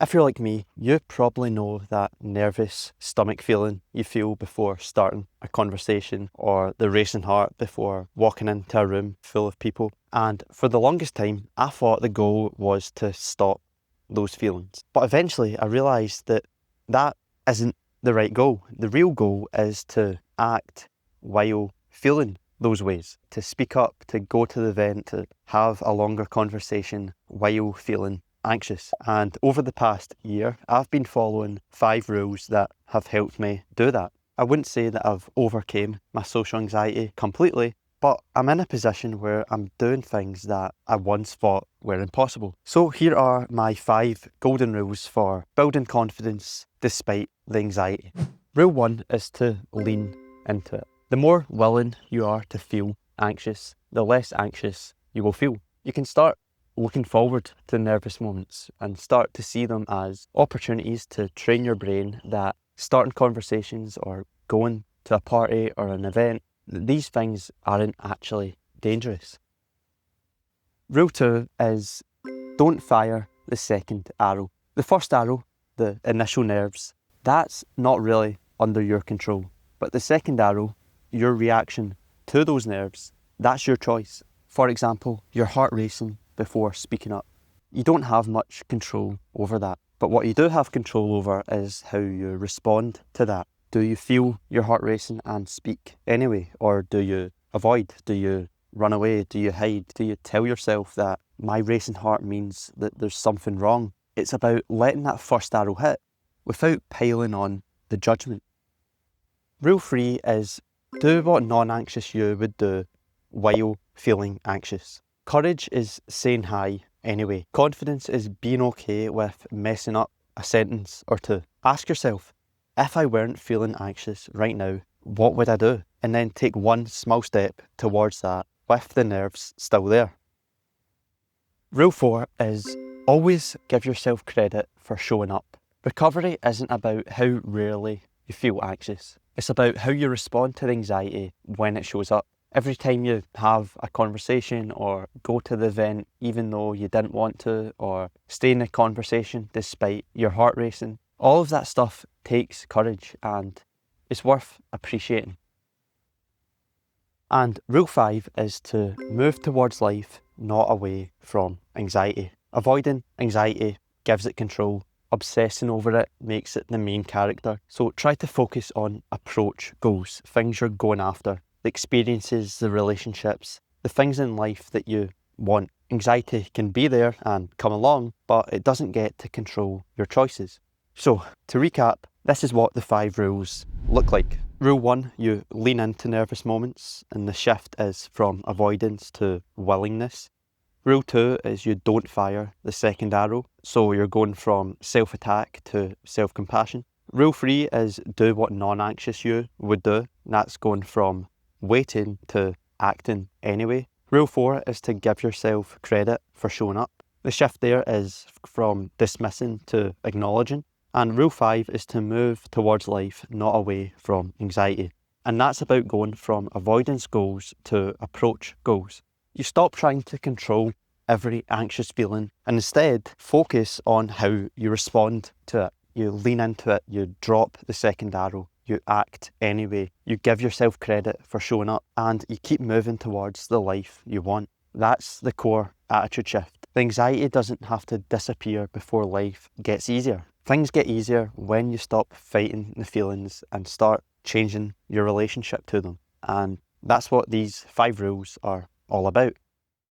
If you're like me, you probably know that nervous stomach feeling you feel before starting a conversation, or the racing heart before walking into a room full of people. And for the longest time, I thought the goal was to stop those feelings. But eventually I realised that that isn't the right goal. The real goal is to act while feeling those ways, to speak up, to go to the event, to have a longer conversation while feeling anxious. And over the past year, I've been following 5 rules that have helped me do that. I wouldn't say that I've overcame my social anxiety completely, but I'm in a position where I'm doing things that I once thought were impossible. So here are my 5 golden rules for building confidence despite the anxiety. Rule 1 is to lean into it. The more willing you are to feel anxious, the less anxious you will feel. You can start looking forward to nervous moments and start to see them as opportunities to train your brain that starting conversations or going to a party or an event, these things aren't actually dangerous. Rule 2 is don't fire the second arrow. The first arrow, the initial nerves, that's not really under your control. But the second arrow, your reaction to those nerves, that's your choice. For example, your heart racing before speaking up. You don't have much control over that. But what you do have control over is how you respond to that. Do you feel your heart racing and speak anyway? Or do you avoid? Do you run away? Do you hide? Do you tell yourself that my racing heart means that there's something wrong? It's about letting that first arrow hit without piling on the judgment. Rule 3 is do what non-anxious you would do while feeling anxious. Courage is saying hi anyway. Confidence is being okay with messing up a sentence or two. Ask yourself, if I weren't feeling anxious right now, what would I do? And then take one small step towards that with the nerves still there. Rule 4 is always give yourself credit for showing up. Recovery isn't about how rarely you feel anxious. It's about how you respond to the anxiety when it shows up. Every time you have a conversation or go to the event even though you didn't want to, or stay in a conversation despite your heart racing, all of that stuff takes courage and it's worth appreciating. And rule 5 is to move towards life, not away from anxiety. Avoiding anxiety gives it control. Obsessing over it makes it the main character. So try to focus on approach goals, things you're going after, the experiences, the relationships, the things in life that you want. Anxiety can be there and come along, but it doesn't get to control your choices. So to recap, this is what the 5 rules look like. Rule 1, you lean into nervous moments and the shift is from avoidance to willingness. Rule 2 is you don't fire the second arrow, so you're going from self-attack to self-compassion. Rule 3 is do what non-anxious you would do, and that's going from waiting to acting anyway. Rule 4 is to give yourself credit for showing up. The shift there is from dismissing to acknowledging. And rule 5 is to move towards life, not away from anxiety. And that's about going from avoidance goals to approach goals. You stop trying to control every anxious feeling and instead focus on how you respond to it. You lean into it, you drop the second arrow, you act anyway, you give yourself credit for showing up, and you keep moving towards the life you want. That's the core attitude shift. The anxiety doesn't have to disappear before life gets easier. Things get easier when you stop fighting the feelings and start changing your relationship to them. And that's what these 5 rules are all about.